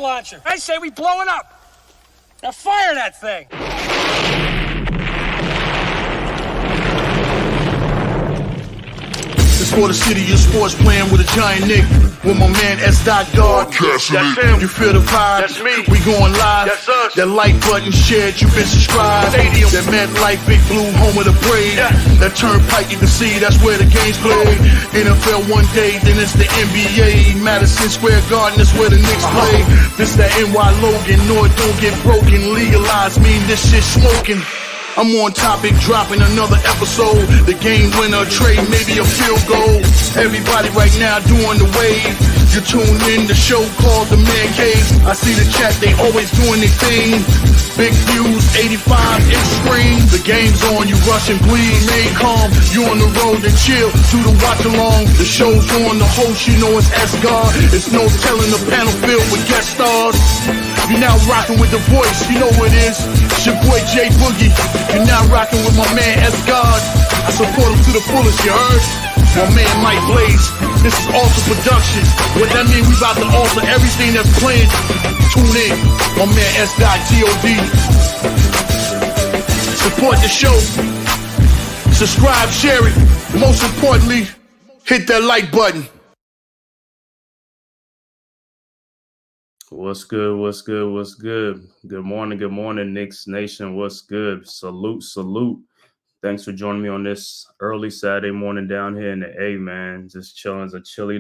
launcher. I say we blow it up. Now fire that thing. It's for the city of sports, playing with a giant Nick. With my man S. God. That's him. You feel the vibe? That's me. We going live. That's us. That like button shared, you been subscribed. Stadium. That MetLife, Big Blue, home of the Braves. Yeah. That turnpike, you can see that's where the games play. NFL one day, then it's the NBA. Madison Square Garden, that's where the Knicks play. This that NY Logan, no it don't get broken. Legalized, mean this shit smoking. I'm on topic, dropping another episode. The game winner, trade, maybe a field goal. Everybody right now doing the wave. You tune in the show called TheMan-Cave. I see the chat, they always doing their thing. Big views, 85-inch screen. The game's on, you rush and bleed. Remain calm, you on the road and chill. Do the watch along. The show's on, the host, you know it's S-God. It's no telling the panel filled with guest stars. You're now rocking with the voice, you know who it is. It's your boy J Boogie. You're now rocking with my man S-God. I support him to the fullest, you heard? My man Mike Blaze. This is Alter Production. What that mean, we about to alter everything that's playing. Tune in. My man S.T.O.D. Support the show. Subscribe, share it. Most importantly, hit that like button. What's good? What's good? What's good? Good morning, Knicks Nation. What's good? Salute. Thanks for joining me on this early Saturday morning down here in the A, man. Just chilling. It's a chilly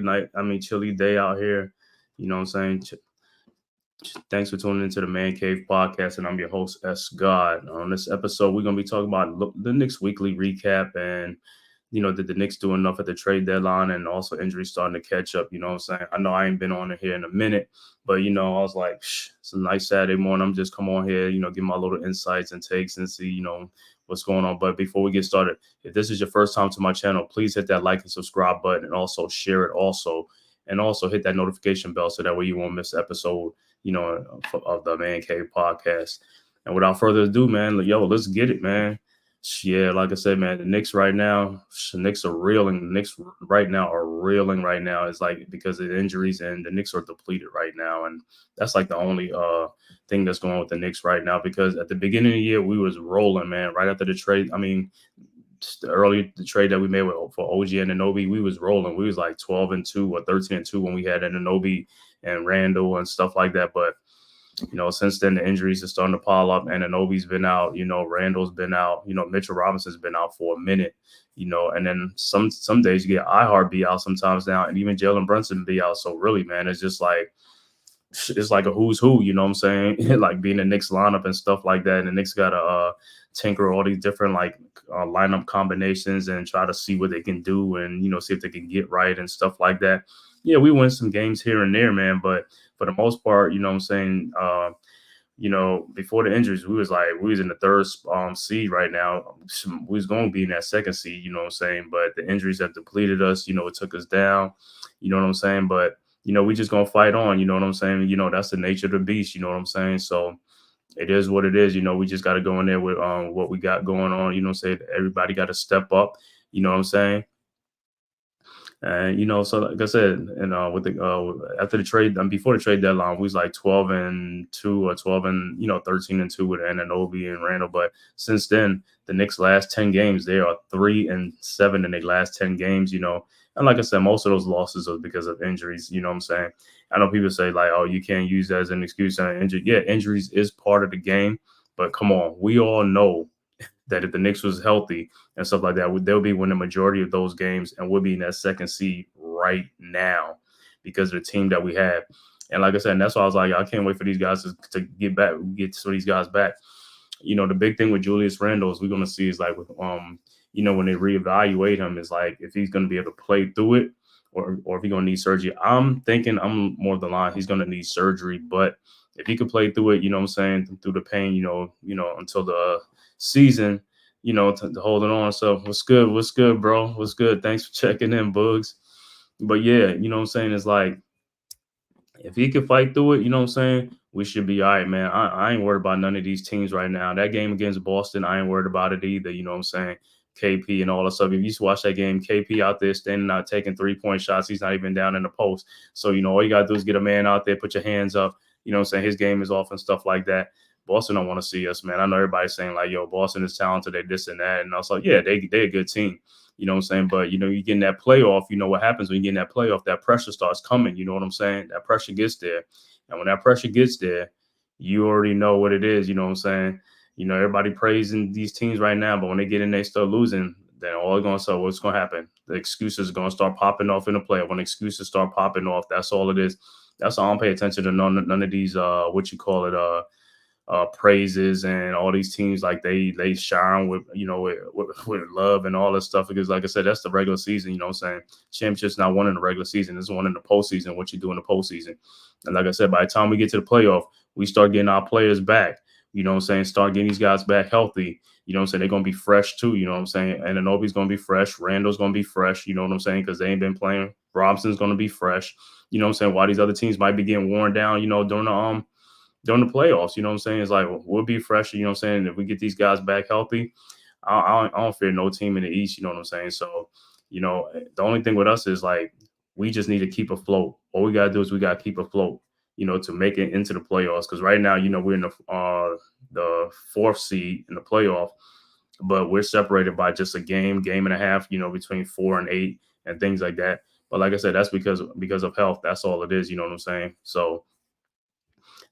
day out here. You know what I'm saying? Thanks for tuning into the Man-Cave podcast, and I'm your host, S. God. On this episode, we're going to be talking about the Knicks weekly recap and, did the Knicks do enough at the trade deadline, and also injuries starting to catch up, you know what I'm saying? I know I ain't been on it here in a minute, but, I was like, it's a nice Saturday morning. I'm just come on here, give my little insights and takes and see, what's going on. But before we get started, if this is your first time to my channel, please hit that like and subscribe button, and also share it and also hit that notification bell so that way you won't miss an episode, of the Man-Cave podcast. And without further ado, man, let's get it, man. Yeah, like I said, man, the Knicks right now are reeling. The Knicks right now are reeling right now. It's like because of the injuries, and the Knicks are depleted right now. And that's like the only thing that's going on with the Knicks right now, because at the beginning of the year, we was rolling, man. Right after the trade, the trade that we made for OG and Anunoby, we was rolling. We was like 12-2 or 13-2 when we had Anunoby and Randall and stuff like that. But since then, the injuries are starting to pile up, and Anunoby's been out, Randall's been out, Mitchell Robinson's been out for a minute, and then some days you get iHeart be out sometimes now, and even Jalen Brunson be out. So really, man, it's just like, it's like a who's who, you know what I'm saying? Like being the Knicks lineup and stuff like that. And the Knicks got to tinker all these different lineup combinations and try to see what they can do and, see if they can get right and stuff like that. Yeah, we win some games here and there, man. But for the most part, you know what I'm saying? Before the injuries, we was in the third seed right now. We was going to be in that second seed, you know what I'm saying? But the injuries have depleted us, it took us down, you know what I'm saying? But we just going to fight on, you know what I'm saying? That's the nature of the beast, you know what I'm saying? So it is what it is. We just got to go in there with what we got going on, say everybody got to step up, you know what I'm saying? And, so like I said, and with the after the trade, before the trade deadline, we was like 12-2 or 13-2 with Anunoby and Randall. But since then, the Knicks' last 10 games, they are 3-7 in their last 10 games, And like I said, most of those losses are because of injuries, you know what I'm saying? I know people say like, oh, you can't use that as an excuse on injury. Yeah, injuries is part of the game, but come on, we all know that if the Knicks was healthy and stuff like that, they'll be winning the majority of those games, and we'll be in that second seed right now because of the team that we have. And like I said, and that's why I was like, I can't wait for these guys to get some of these guys back. The big thing with Julius Randle is we're going to see is like with, when they reevaluate him, is like if he's going to be able to play through it or if he's going to need surgery. I'm thinking I'm more of the line he's going to need surgery, but if he could play through it, you know what I'm saying, through the pain, until the season, to holding on. So what's good, bro? What's good? Thanks for checking in, Bugs. But yeah, you know what I'm saying? It's like, if he can fight through it, you know what I'm saying? We should be all right, man. I ain't worried about none of these teams right now. That game against Boston, I ain't worried about it either. You know what I'm saying? KP and all that stuff. If you used to watch that game, KP out there standing out, taking 3-point shots. He's not even down in the post. So, all you got to do is get a man out there, put your hands up. you know what I'm saying, his game is off and stuff like that. Boston don't want to see us, man. I know everybody's saying like, yo, Boston is talented, they this and that. And I was like, yeah, they're a good team. You know what I'm saying? But, you know, you get in that playoff, you know what happens when you get in that playoff, that pressure starts coming. You know what I'm saying? That pressure gets there. And when that pressure gets there, you already know what it is. You know what I'm saying? You know, everybody praising these teams right now, but when they get in, they start losing. Then all going to say, what's going to happen? The excuses are going to start popping off in the playoff. When excuses start popping off, that's all it is. That's all. I don't pay attention to none of these what you call it praises and all these teams like they shine with, you know, with love and all this stuff, because like I said, that's the regular season. You know what I'm saying? Championship's not one in the regular season, it's one in the postseason, what you do in the postseason. And like I said, by the time we get to the playoff, we start getting our players back. You know what I'm saying? Start getting these guys back healthy. You know what I'm saying? They're going to be fresh too. You know what I'm saying? And Anunoby's going to be fresh. Randall's going to be fresh. You know what I'm saying? Because they ain't been playing. Robinson's going to be fresh. You know what I'm saying? While these other teams might be getting worn down, you know, during the playoffs, you know what I'm saying? It's like, we'll be fresh, you know what I'm saying? If we get these guys back healthy, I don't fear no team in the East, you know what I'm saying? So, you know, the only thing with us is like, we just need to keep afloat. All we got to do is we got to keep afloat, you know, to make it into the playoffs. Because right now, you know, we're in the fourth seed in the playoff, but we're separated by just a game and a half, you know, between 4 and 8 and things like that. But like I said, that's because of health. That's all it is, you know what I'm saying? So,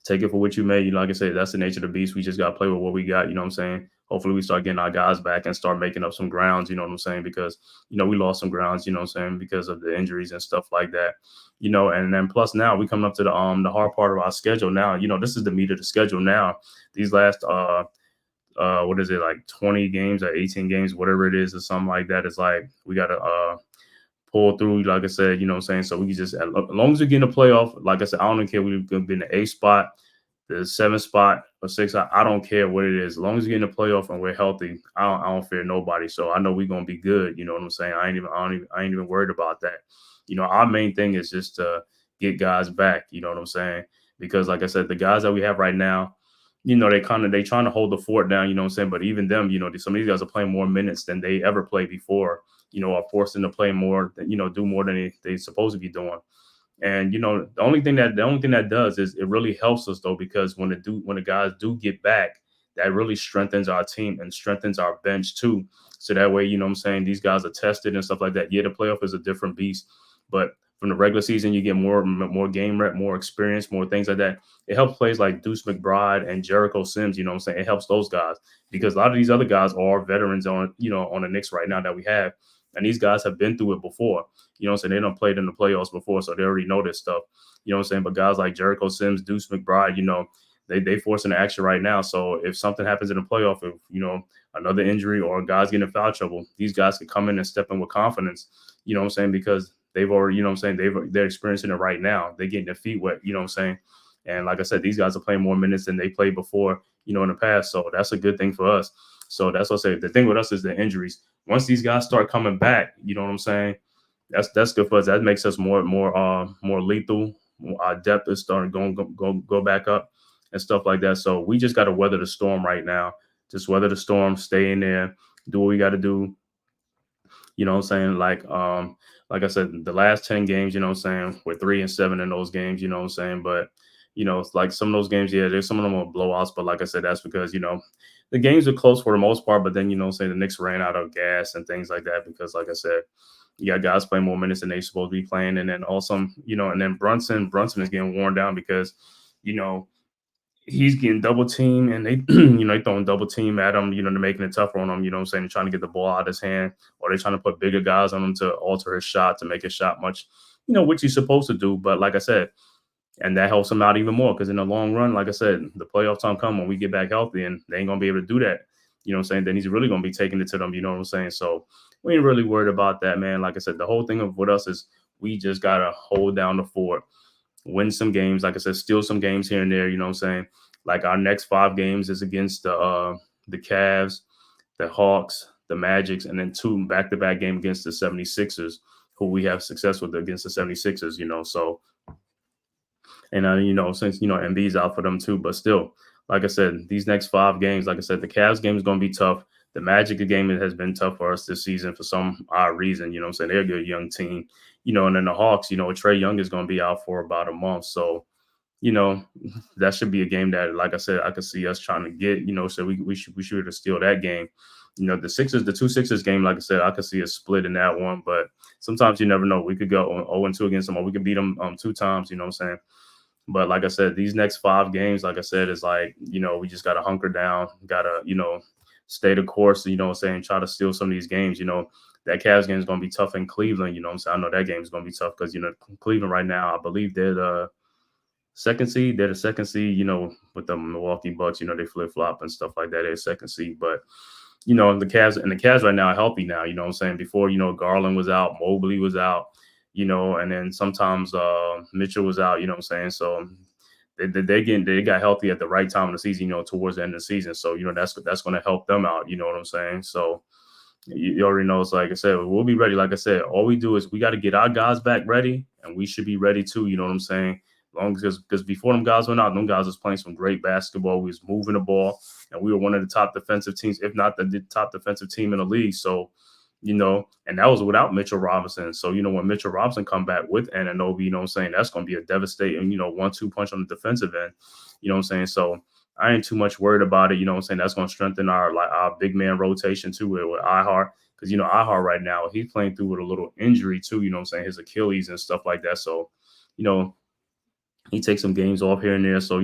take it for what you may. You know, like I said, that's the nature of the beast. We just got to play with what we got. You know what I'm saying? Hopefully we start getting our guys back and start making up some grounds. You know what I'm saying? Because, you know, we lost some grounds, you know what I'm saying, because of the injuries and stuff like that. You know, and then plus now we coming up to the hard part of our schedule now. You know, this is the meat of the schedule now. These last what is it, like 20 games or 18 games, whatever it is, or something like that. It's like we gotta pull through, like I said, you know what I'm saying? So we can just, as long as we get in the playoff, like I said, I don't care. We're going to be in the 8th spot, the 7th spot, or 6th. I don't care what it is. As long as we get in the playoff and we're healthy, I don't fear nobody. So I know we're going to be good. You know what I'm saying? I ain't even worried about that. You know, our main thing is just to get guys back. You know what I'm saying? Because like I said, the guys that we have right now, you know, they trying to hold the fort down, you know what I'm saying? But even them, you know, some of these guys are playing more minutes than they ever played before, you know, are forced them to play more, you know, do more than they supposed to be doing. And, you know, the only thing that does is it really helps us though, because when the guys do get back, that really strengthens our team and strengthens our bench too. So that way, you know what I'm saying, these guys are tested and stuff like that. Yeah, the playoff is a different beast, but from the regular season, you get more game rep, more experience, more things like that. It helps players like Deuce McBride and Jericho Sims, you know what I'm saying? It helps those guys because a lot of these other guys are veterans on the Knicks right now that we have. And these guys have been through it before. You know what I'm saying? They don't played in the playoffs before, so they already know this stuff. You know what I'm saying? But guys like Jericho Sims, Deuce McBride, you know, they forcing the action right now. So if something happens in the playoff, if, you know, another injury or guys getting in foul trouble, these guys can come in and step in with confidence. You know what I'm saying? Because they've already, you know what I'm saying, they're experiencing it right now. They're getting their feet wet, you know what I'm saying? And like I said, these guys are playing more minutes than they played before, you know, in the past. So that's a good thing for us. So that's what I say. The thing with us is the injuries. Once these guys start coming back, you know what I'm saying? That's good for us. That makes us more lethal. Our depth is starting to go back up and stuff like that. So we just got to weather the storm right now. Just weather the storm, stay in there, do what we got to do. You know what I'm saying? Like I said, the last 10 games, you know what I'm saying, we're 3-7 in those games, you know what I'm saying? But, you know, it's like some of those games, yeah, there's some of them are blowouts. But like I said, that's because, you know, the games are close for the most part. But then, you know what I'm saying, the Knicks ran out of gas and things like that because, like I said, you got guys playing more minutes than they're supposed to be playing. And then also, you know, and then Brunson is getting worn down because, you know, he's getting double team and they, you know, they throwing double team at him, you know, they're making it tougher on him, you know what I'm saying, trying to get the ball out of his hand, or they're trying to put bigger guys on him to alter his shot, to make his shot much, you know, which he's supposed to do. But like I said, and that helps him out even more because in the long run, like I said, the playoff time come when we get back healthy and they ain't going to be able to do that. You know what I'm saying? Then he's really going to be taking it to them. You know what I'm saying? So we ain't really worried about that, man. Like I said, the whole thing with us is we just got to hold down the fort, win some games. Like I said, steal some games here and there. You know what I'm saying? Like our next 5 games is against the Cavs, the Hawks, the Magics, and then 2 back-to-back game against the 76ers, who we have success with against the 76ers, you know. So, and, you know, since, you know, Embiid's out for them too, but still, like I said, these next 5 games, like I said, the Cavs game is going to be tough. The Magic game has been tough for us this season for some odd reason, you know what I'm saying? They're a good young team, you know, and then the Hawks, you know, Trae Young is going to be out for about a month. So, you know, that should be a game that, like I said, I could see us trying to get, so we should steal that game. The 2 Sixers game, like I said, I could see a split in that one, but sometimes you never know. We could go 0-2 against them, or we could beat them 2 times, you know what I'm saying? But like I said, these next 5 games, like I said, is like, we just gotta hunker down, gotta, stay the course, you know what I'm saying, try to steal some of these games. That Cavs game is gonna be tough in Cleveland, you know what I'm saying? I know that game is gonna be tough because Cleveland right now, I believe they're the second seed. They're the second seed, with the Milwaukee Bucks, they flip flop and stuff like that. They're second seed. But the Cavs right now are healthy now, you know what I'm saying? Before, Garland was out, Mobley was out, and then sometimes Mitchell was out, you know what I'm saying? So they got healthy at the right time of the season, towards the end of the season. So, that's going to help them out, you know what I'm saying? So you already know, it's like I said, we'll be ready. Like I said, all we do is we got to get our guys back ready, and we should be ready too, you know what I'm saying? Long as, because before them guys went out, them guys was playing some great basketball. We was moving the ball, and we were one of the top defensive teams, if not the top defensive team in the league. So, and that was without Mitchell Robinson. So, when Mitchell Robinson come back with Anunoby, you know what I'm saying, that's going to be a devastating, 1-2 punch on the defensive end, you know what I'm saying? So I ain't too much worried about it, you know what I'm saying? That's going to strengthen our big man rotation too with Ihart. Because, Ihart right now, he's playing through with a little injury too, you know what I'm saying, his Achilles and stuff like that. So, he takes some games off here and there. So,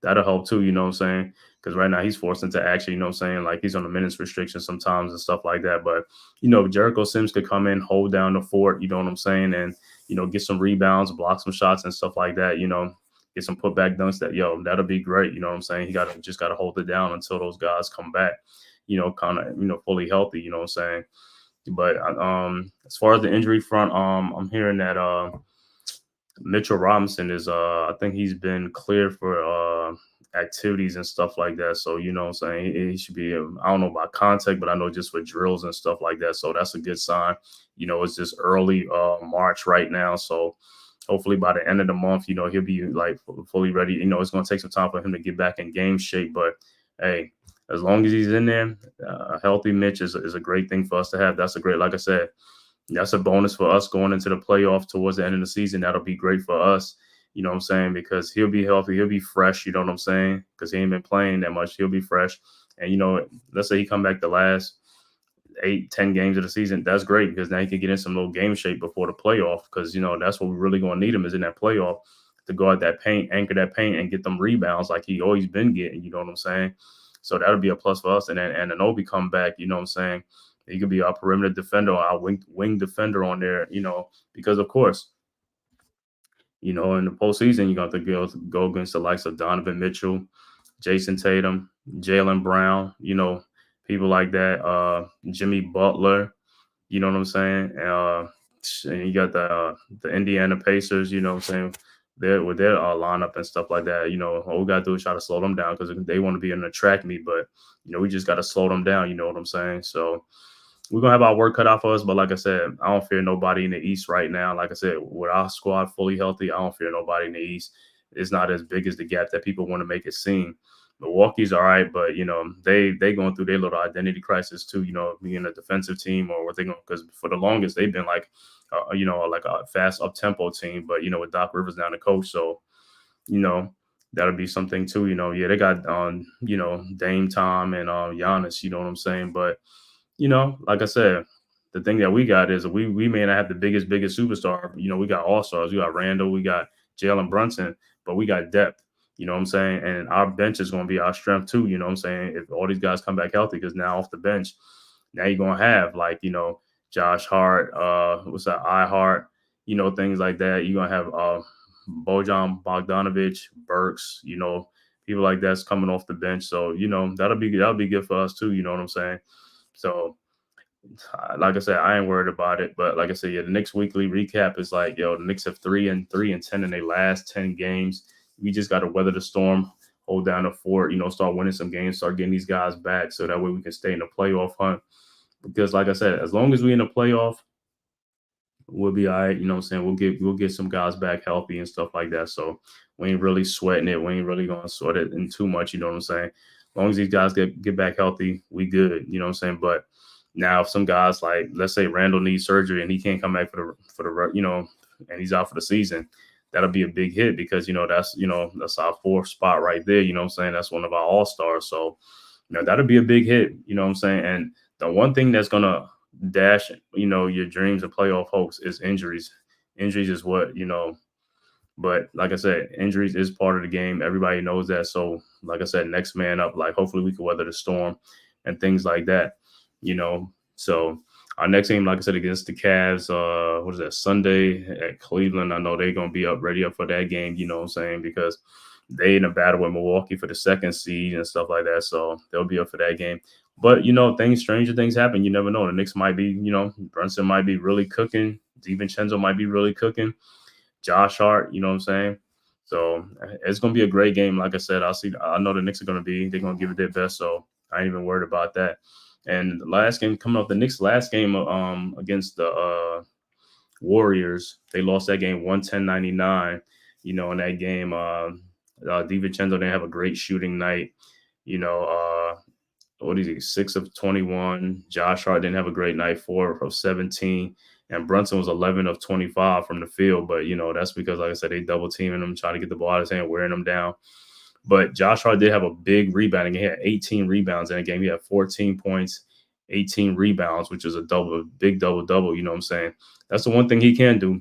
that'll help too, you know what I'm saying? Because right now he's forced into action, you know what I'm saying? Like, he's on a minutes restriction sometimes and stuff like that. But, Jericho Sims could come in, hold down the fort, you know what I'm saying? And, get some rebounds, block some shots and stuff like that, get some putback dunks that'll be great. You know what I'm saying? He just got to hold it down until those guys come back, kind of, fully healthy, you know what I'm saying? But as far as the injury front, I'm hearing that Mitchell Robinson is I think he's been cleared for activities and stuff like that. So, you know what I'm saying, he should be, I don't know about contact, but I know just for drills and stuff like that. So that's a good sign. It's just early March right now. So hopefully by the end of the month, he'll be like fully ready. It's going to take some time for him to get back in game shape, but hey, as long as he's in there, a healthy Mitch is a great thing for us to have. That's a great, like I said, that's a bonus for us going into the playoff towards the end of the season. That'll be great for us, you know what I'm saying, because he'll be healthy, he'll be fresh, you know what I'm saying, because he ain't been playing that much. He'll be fresh. And, let's say he come back the last 8-10 games of the season. That's great, because now he can get in some little game shape before the playoff, because, that's what we're really going to need him, is in that playoff, to go at that paint, anchor that paint, and get them rebounds like he always been getting, you know what I'm saying? So that'll be a plus for us. And then Anunoby come back, you know what I'm saying? He could be our perimeter defender, our wing defender on there, because of course, in the postseason, you're going to have to go against the likes of Donovan Mitchell, Jason Tatum, Jaylen Brown, people like that, Jimmy Butler, you know what I'm saying? And you got the Indiana Pacers, you know what I'm saying, with their lineup and stuff like that. All we got to do is try to slow them down, because they want to be in the track meet, but, we just got to slow them down, you know what I'm saying? So we're going to have our work cut out for us. But like I said, I don't fear nobody in the East right now. Like I said, with our squad fully healthy, I don't fear nobody in the East. It's not as big as the gap that people want to make it seem. Milwaukee's all right, but, they going through their little identity crisis too, being a defensive team, or what they going, because for the longest they've been like, like a fast up-tempo team. But, with Doc Rivers now the coach, so, that'll be something too, Yeah, they got, Dame Time and Giannis, you know what I'm saying? But, like I said, the thing that we got is we may not have the biggest superstar. We got all-stars. We got Randall. We got Jalen Brunson. But we got depth. You know what I'm saying? And our bench is going to be our strength too. You know what I'm saying? If all these guys come back healthy, because now off the bench, now you're going to have like, Josh Hart, iHeart, things like that. You're going to have Bojan Bogdanovic, Burks, people like that's coming off the bench. So, that'll be good for us too. You know what I'm saying? So, like I said, I ain't worried about it. But like I said, the Knicks weekly recap is like, the Knicks have 3-10 in their last 10 games. We just got to weather the storm, hold down the fort, start winning some games, start getting these guys back, so that way we can stay in the playoff hunt. Because like I said, as long as we in the playoff, we'll be all right. You know what I'm saying? We'll get some guys back healthy and stuff like that. So we ain't really sweating it. We ain't really going to sweat it in too much. You know what I'm saying? As long as these guys get back healthy, we good. You know what I'm saying? But now if some guys, like, let's say Randall needs surgery and he can't come back for the and he's out for the season, that'll be a big hit because, that's our fourth spot right there. You know what I'm saying? That's one of our all-stars. So, that'll be a big hit. You know what I'm saying? And the one thing that's going to dash, your dreams of playoff hopes is injuries. Injuries is what, but like I said, injuries is part of the game. Everybody knows that. So, like I said, next man up. Like, hopefully we can weather the storm and things like that. So our next game, like I said, against the Cavs, what is that, Sunday at Cleveland. I know they're gonna be ready up for that game, you know what I'm saying? Because they in a battle with Milwaukee for the second seed and stuff like that. So they'll be up for that game. But stranger things happen. You never know. The Knicks might be, Brunson might be really cooking. DiVincenzo might be really cooking. Josh Hart, you know what I'm saying? So it's gonna be a great game. Like I said, I know the Knicks are they're gonna give it their best. So I ain't even worried about that. And the last game coming up, the Knicks last game against the Warriors, they lost that game 110-99. In that game, DiVincenzo didn't have a great shooting night. What is he? 6 of 21. Josh Hart didn't have a great night, 4 of 17. And Brunson was 11 of 25 from the field. But, that's because, like I said, they double teaming him, trying to get the ball out of his hand, wearing him down. But Josh Hart did have a big rebounding. He had 18 rebounds in a game. He had 14 points, 18 rebounds, which is a big double-double. You know what I'm saying? That's the one thing he can do.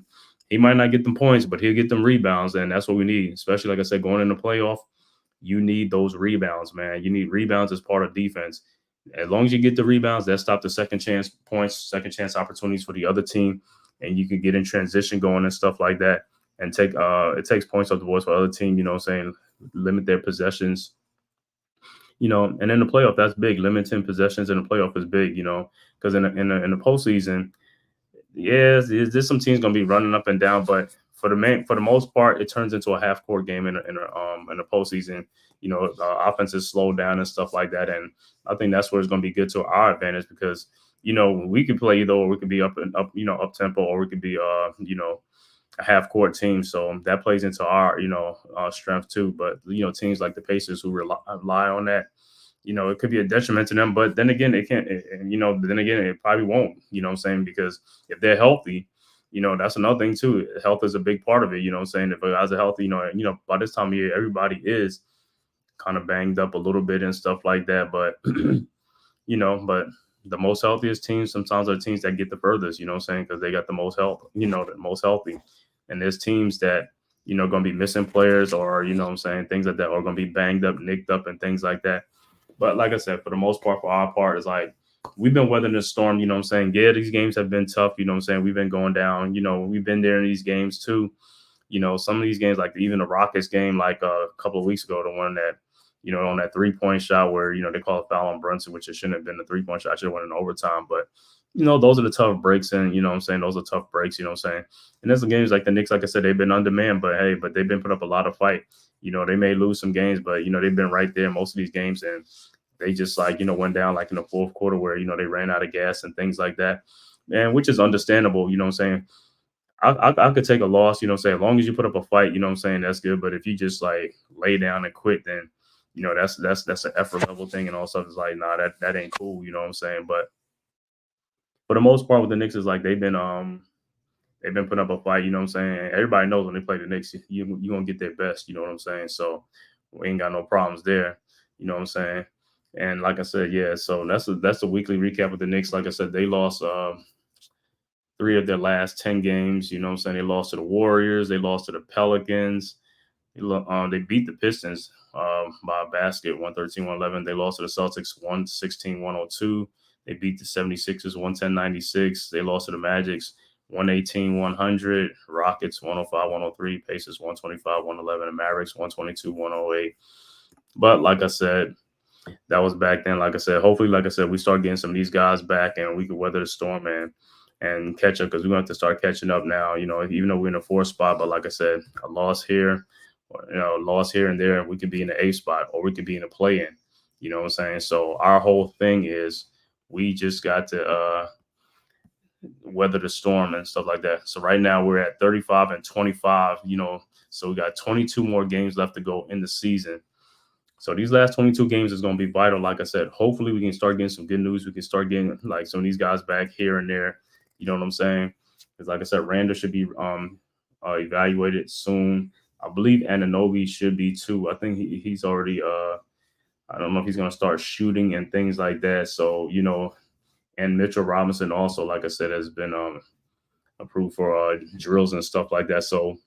He might not get them points, but he'll get them rebounds. And that's what we need, especially, like I said, going in the playoff. You need those rebounds, man. You need rebounds as part of defense. As long as you get the rebounds, that stop the second chance points, second chance opportunities for the other team, and you can get in transition going and stuff like that. And it takes points off the boards for the other team, you know what I'm saying? Limit their possessions, and in the playoff, that's big. Limiting possessions in the playoff is big, because in the postseason, there's some teams gonna be running up and down, but for the most part, it turns into a half court game in the postseason. The offense is slowed down and stuff like that, and I think that's where it's going to be good to our advantage because we could play either, or we could be up tempo, or we could be a half court team. So that plays into our strength too. But teams like the Pacers who rely on that, it could be a detriment to them. But then again, it can't. Then again, it probably won't. You know what I'm saying? Because if they're healthy. That's another thing too. Health is a big part of it. You know what I'm saying? If guys are healthy, by this time of year, everybody is kind of banged up a little bit and stuff like that. But, but the most healthiest teams sometimes are teams that get the furthest, you know what I'm saying? Because they got the most health, the most healthy. And there's teams that, going to be missing players or, what I'm saying, things like that, are going to be banged up, nicked up and things like that. But like I said, for the most part, for our part, it's like, we've been weathering the storm, you know what I'm saying? Yeah, these games have been tough, you know what I'm saying? We've been going down, we've been there in these games too. Some of these games, like even the Rockets game, like a couple of weeks ago, the one that, on that 3-point shot where, they call it foul on Brunson, which it shouldn't have been a 3-point shot, should have went in overtime. But, those are the tough breaks. And, what I'm saying? Those are tough breaks, you know what I'm saying? And there's some games like the Knicks, like I said, they've been undermanned, but they've been put up a lot of fight. They may lose some games, but, they've been right there most of these games. And they just went down like in the fourth quarter where, they ran out of gas and things like that. And which is understandable, you know what I'm saying? I could take a loss, you know what I'm saying? As long as you put up a fight, you know what I'm saying? That's good. But if you just like lay down and quit, then, that's an effort level thing and all stuff. It's like, nah, that ain't cool, you know what I'm saying? But for the most part with the Knicks is like they've been putting up a fight, you know what I'm saying? Everybody knows when they play the Knicks, you're gonna get their best, you know what I'm saying? So we ain't got no problems there, you know what I'm saying? And like I said, yeah, so that's the weekly recap of the Knicks. Like I said, they lost 3 of their last 10 games. You know what I'm saying? They lost to the Warriors. They lost to the Pelicans. They beat the Pistons by a basket, 113-111. They lost to the Celtics, 116-102. They beat the 76ers, 110-96. They lost to the Magics, 118-100. Rockets, 105-103. Pacers, 125-111. And Mavericks, 122-108. But like I said, that was back then. Like I said, hopefully, like I said, we start getting some of these guys back and we can weather the storm and catch up because we're going to have to start catching up now, even though we're in the 4th spot. But like I said, a loss here, loss here and there, we could be in the 8th spot or we could be in a play-in, you know what I'm saying? So our whole thing is we just got to weather the storm and stuff like that. So right now we're at 35-25, so we got 22 more games left to go in the season. So these last 22 games is going to be vital. Like I said, hopefully we can start getting some good news. We can start getting like some of these guys back here and there. You know what I'm saying? Because like I said, Randall should be evaluated soon. I believe Anunoby should be too. I think he's already I don't know if he's going to start shooting and things like that. So, and Mitchell Robinson also, like I said, has been approved for drills and stuff like that. So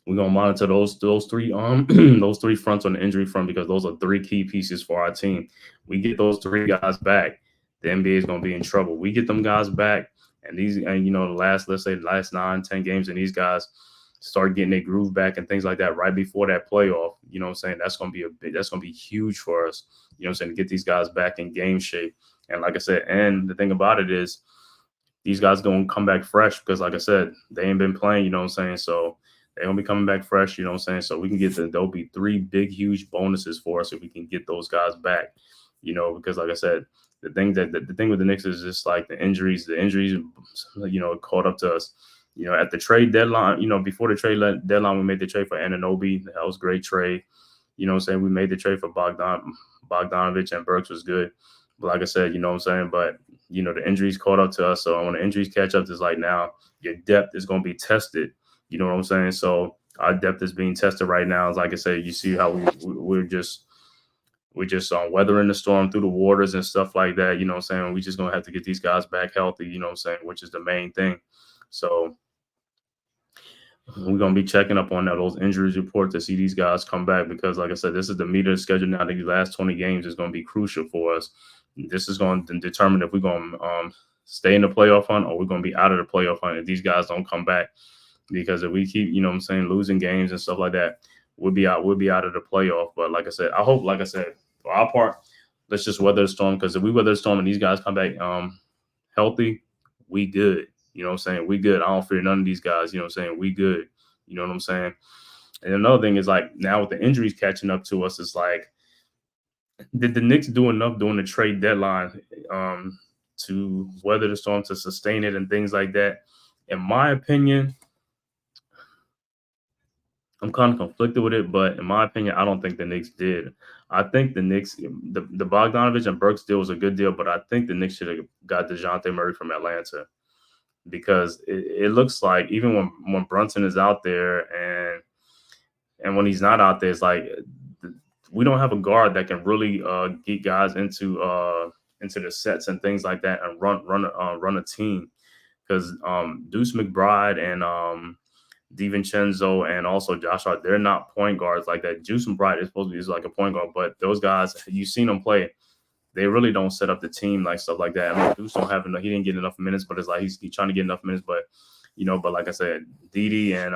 we're gonna monitor those three those three fronts on the injury front, because those are three key pieces for our team. We get those three guys back, the NBA is gonna be in trouble. We get them guys back, and let's say the last 9-10 games, and these guys start getting their groove back and things like that right before that playoff. You know what I'm saying? That's gonna be huge for us. You know what I'm saying? To get these guys back in game shape. And like I said, and the thing about it is these guys gonna come back fresh, because like I said, they ain't been playing, you know what I'm saying? So they're gonna be coming back fresh, you know what I'm saying? So we can there'll be three big, huge bonuses for us if we can get those guys back, because like I said, the thing with the Knicks is just like the injuries, caught up to us. At the trade deadline, before the trade deadline, we made the trade for Anunoby. That was a great trade. You know what I'm saying? We made the trade for Bogdanovich, and Burks was good. But like I said, you know what I'm saying? But, the injuries caught up to us. So when the injuries catch up, it's like now your depth is going to be tested. You know what I'm saying? So our depth is being tested right now. It's like I said, you see how we're just weathering the storm through the waters and stuff like that. You know what I'm saying? We're just going to have to get these guys back healthy, you know what I'm saying, which is the main thing. So we're going to be checking up on those injuries reports to see these guys come back, because like I said, this is the meat of the schedule now. The last 20 games is going to be crucial for us. This is going to determine if we're going to stay in the playoff hunt, or we're going to be out of the playoff hunt if these guys don't come back. Because if we keep, losing games and stuff like that, we'll be out of the playoff. But like I said, for our part, let's just weather the storm, because if we weather the storm and these guys come back healthy, we good. You know what I'm saying? We good. I don't fear none of these guys. You know what I'm saying? We good. You know what I'm saying? And another thing is, like, now with the injuries catching up to us, it's like, did the Knicks do enough during the trade deadline to weather the storm, to sustain it and things like that? In my opinion, I'm kind of conflicted with it, but in my opinion, I don't think the Knicks did. I think the Knicks, the Bogdanovich and Burks deal was a good deal, but I think the Knicks should have got DeJounte Murray from Atlanta, because it looks like even when Brunson is out there and when he's not out there, it's like we don't have a guard that can really get guys into the sets and things like that and run a team, because Deuce McBride and DiVincenzo and also Josh Hart, they're not point guards like that. Deuce McBride is supposed to be like a point guard, but those guys, you've seen them play, they really don't set up the team like stuff like that. I mean, Deuce he didn't get enough minutes, but it's like he's trying to get enough minutes. But but like I said, Didi and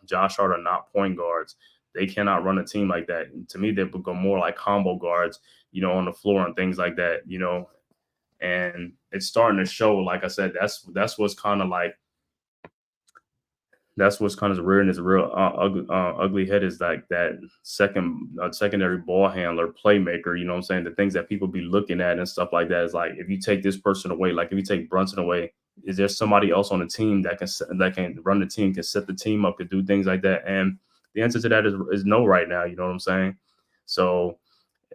Josh Hart are not point guards. They cannot run a team like that. And to me, they become more like combo guards, on the floor and things like that. And it's starting to show. Like I said, that's what's kind of like. That's what's kind of rearing its real ugly head, is like that secondary ball handler, playmaker. You know what I'm saying? The things that people be looking at and stuff like that is like, if you take this person away, like if you take Brunson away, is there somebody else on the team that can run the team, can set the team up, can do things like that? And the answer to that is no right now. You know what I'm saying? So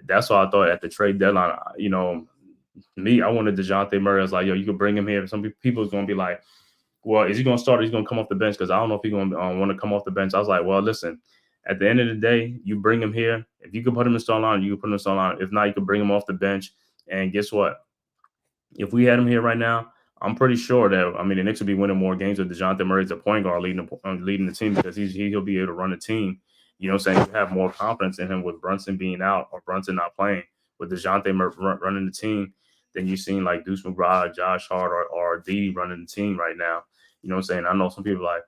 that's why I thought at the trade deadline, I wanted DeJounte Murray. I was like, yo, you could bring him here. Some people is going to be like, well, is he going to start or he's going to come off the bench? Because I don't know if he's going to want to come off the bench. I was like, well, listen, at the end of the day, you bring him here. If you can put him in start line, you can put him in start line. If not, you can bring him off the bench. And guess what? If we had him here right now, I'm pretty sure that, the Knicks will be winning more games with DeJounte Murray as a point guard leading the team, because he'll be able to run the team. You know what I'm saying? You have more confidence in him with Brunson being out or Brunson not playing, with DeJounte Murray running the team, than you've seen like Deuce McBride, Josh Hart, or Didi running the team right now. You know what I'm saying? I know some people are like,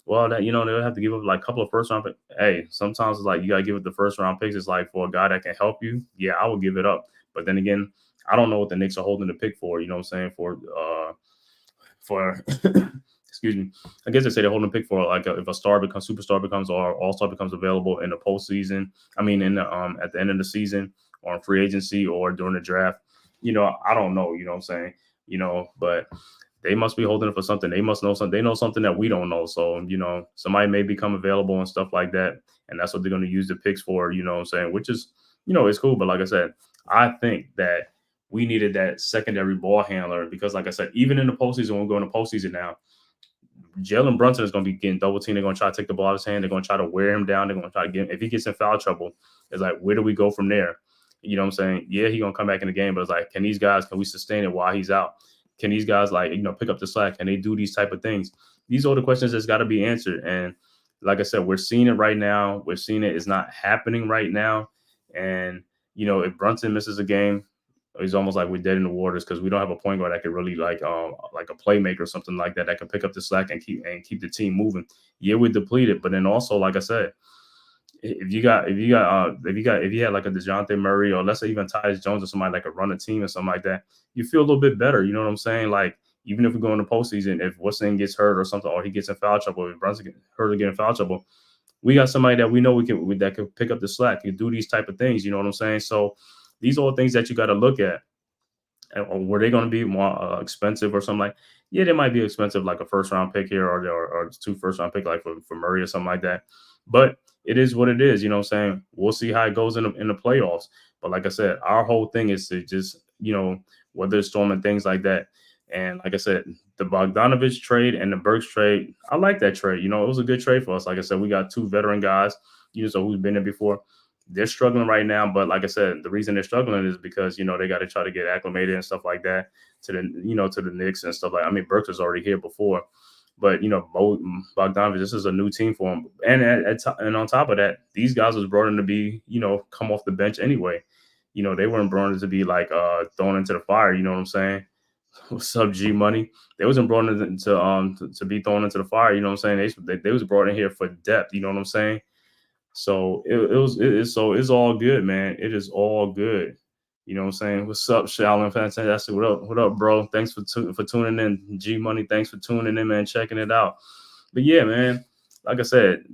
well, that they'll have to give up like a couple of first round picks. Hey, sometimes it's like you gotta give up the first round picks. It's like, for a guy that can help you, yeah, I will give it up. But then again, I don't know what the Knicks are holding the pick for. You know what I'm saying? For excuse me, I guess they say they're holding a pick for like if a superstar becomes, or all-star becomes available in the postseason. I mean, in the at the end of the season, or in free agency, or during the draft. I don't know. You know what I'm saying? But they must be holding it for something. They must know something. They know something that we don't know. So, somebody may become available and stuff like that. And that's what they're going to use the picks for, you know what I'm saying? Which is, it's cool. But like I said, I think that we needed that secondary ball handler, because like I said, even in the postseason, when we're going to postseason now, Jalen Brunson is going to be getting double teamed. They're going to try to take the ball out of his hand. They're going to try to wear him down. They're going to try to get him. If he gets in foul trouble, it's like, where do we go from there? You know what I'm saying? Yeah, he's going to come back in the game, but it's like, can we sustain it while he's out? Can these guys, like, pick up the slack? Can they do these type of things? These are the questions that's got to be answered. And like I said, we're seeing it right now. We're seeing it. It's not happening right now. And, if Brunson misses a game, it's almost like we're dead in the waters because we don't have a point guard that could really like a playmaker or something like that can pick up the slack and keep the team moving. Yeah, we're depleted, but then also, like I said, if you had like a DeJounte Murray, or let's say even Tyus Jones or somebody like a run a team or something like that, you feel a little bit better. You know what I'm saying? Like, even if we go in the postseason, if Weston gets hurt or something, or he gets in foul trouble, if Brunson gets hurt or get in foul trouble, we got somebody that we know that can pick up the slack, can do these type of things. You know what I'm saying? So these are all things that you got to look at. And were they going to be more expensive or something like? Yeah, they might be expensive, like a first round pick here or 2 first round pick like for Murray or something like that. But it is what it is. You know what I'm saying? We'll see how it goes in the playoffs. But like I said, our whole thing is to just weather storm and things like that. And like I said, the Bogdanovich trade and the Burks trade, I like that trade. It was a good trade for us. Like I said, we got 2 veteran guys, so who's been there before. They're struggling right now, but like I said, the reason they're struggling is because they got to try to get acclimated and stuff like that to the Knicks and stuff like. I mean, Burks was already here before, but Bogdanovich, this is a new team for him, and on top of that, these guys was brought in to be come off the bench anyway. They weren't brought in to be like thrown into the fire. You know what I'm saying? What's up, G Money? They wasn't brought in to be thrown into the fire. You know what I'm saying? They was brought in here for depth. You know what I'm saying? So it's all good, man. It is all good. You know what I'm saying? What's up, Shaolin? Fantastic. What up, bro? Thanks for tuning in. G Money, thanks for tuning in, man. Checking it out. But yeah, man, like I said,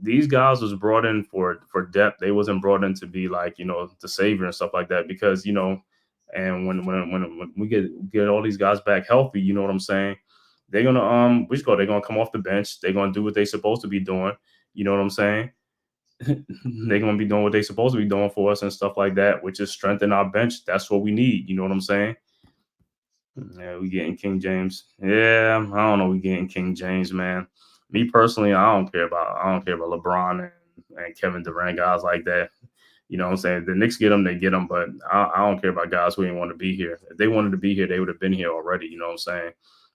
these guys was brought in for depth. They wasn't brought in to be like, the savior and stuff like that, because, and when we get all these guys back healthy, you know what I'm saying? They're gonna they're gonna come off the bench. They're gonna do what they're supposed to be doing. You know what I'm saying? They're gonna be doing what they're supposed to be doing for us and stuff like that, which is strengthen our bench. That's what we need. You know what I'm saying? Yeah, we getting King James. Yeah, I don't know. We getting King James, man. Me personally, I don't care about LeBron and Kevin Durant, guys like that. You know what I'm saying? The Knicks get them, they get them, but I don't care about guys who didn't want to be here. If they wanted to be here, they would have been here already. You know what I'm saying?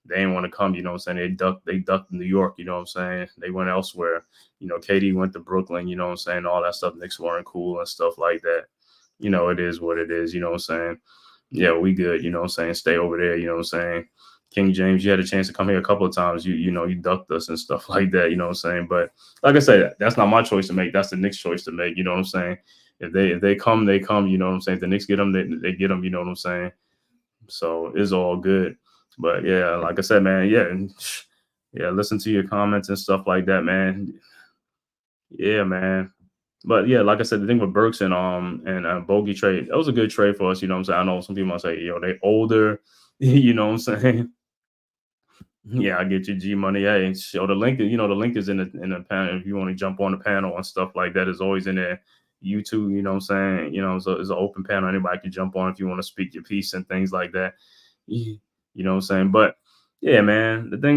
They didn't want to come. You know what I'm saying? They ducked New York. You know what I'm saying? They went elsewhere. KD went to Brooklyn. You know what I'm saying? All that stuff. Knicks weren't cool and stuff like that. It is what it is. You know what I'm saying? Yeah, we good. You know what I'm saying? Stay over there. You know what I'm saying? King James, you had a chance to come here a couple of times. You ducked us and stuff like that. You know what I'm saying? But like I said, that's not my choice to make. That's the Knicks' choice to make. You know what I'm saying? If they come, they come. You know what I'm saying? If the Knicks get them, they get them. You know what I'm saying? So it's all good. But yeah, like I said, man, yeah, listen to your comments and stuff like that, man. Yeah, man. But yeah, like I said, the thing with Burks and Bogey trade, that was a good trade for us. You know what I'm saying? I know some people might say, they older. You know what I'm saying? Yeah, I get you, G Money. Hey, show the link. The link is in the panel. If you want to jump on the panel and stuff like that, is always in there. YouTube, you know what I'm saying? So it's an open panel. Anybody can jump on if you want to speak your piece and things like that. You know what I'm saying? But yeah, man, the thing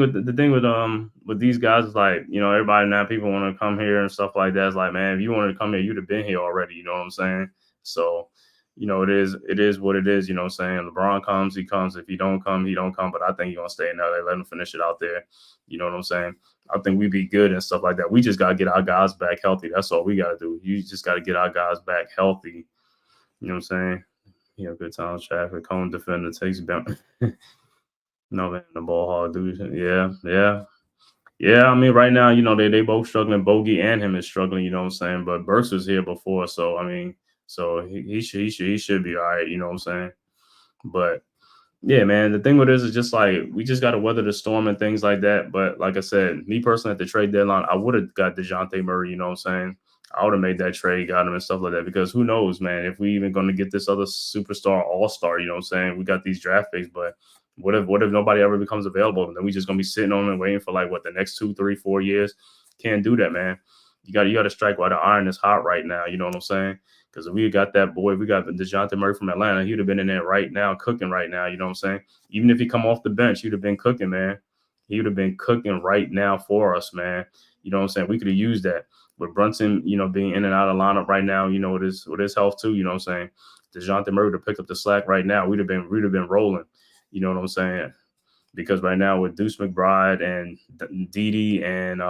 with these guys is like, everybody now, people want to come here and stuff like that. It's like, man, if you wanted to come here, you'd have been here already. You know what I'm saying? So, it is what it is. You know what I'm saying? LeBron comes, he comes. If he don't come, he don't come. But I think he's gonna stay in LA, let him finish it out there. You know what I'm saying? I think we'd be good and stuff like that. We just gotta get our guys back healthy. That's all we gotta do. You just gotta get our guys back healthy. You know what I'm saying? Good times, traffic, home defender takes down. No, man, the ball hog, dude. Yeah. I mean, right now, they both struggling. Bogey and him is struggling. You know what I'm saying? But Burks was here before, so I mean, so he should be all right. You know what I'm saying? But yeah, man, the thing with this is just like we just got to weather the storm and things like that. But like I said, me personally at the trade deadline, I would have got DeJounte Murray. You know what I'm saying? I would have made that trade, got him and stuff like that, because who knows, man, if we even going to get this other superstar all-star, you know what I'm saying? We got these draft picks, but what if nobody ever becomes available? And then we just going to be sitting on and waiting for like the next 2, 3, 4 years? Can't do that, man. You got to strike while the iron is hot right now. You know what I'm saying? Because if we got that boy, we got DeJounte Murray from Atlanta, he'd have been in there right now, cooking right now. You know what I'm saying? Even if he come off the bench, he'd have been cooking, man. He would have been cooking right now for us, man. You know what I'm saying? We could have used that with Brunson, being in and out of lineup right now, with his health too, you know what I'm saying? DeJounte Murray to pick up the slack right now, we'd have been rolling. You know what I'm saying? Because right now with Deuce McBride and Didi and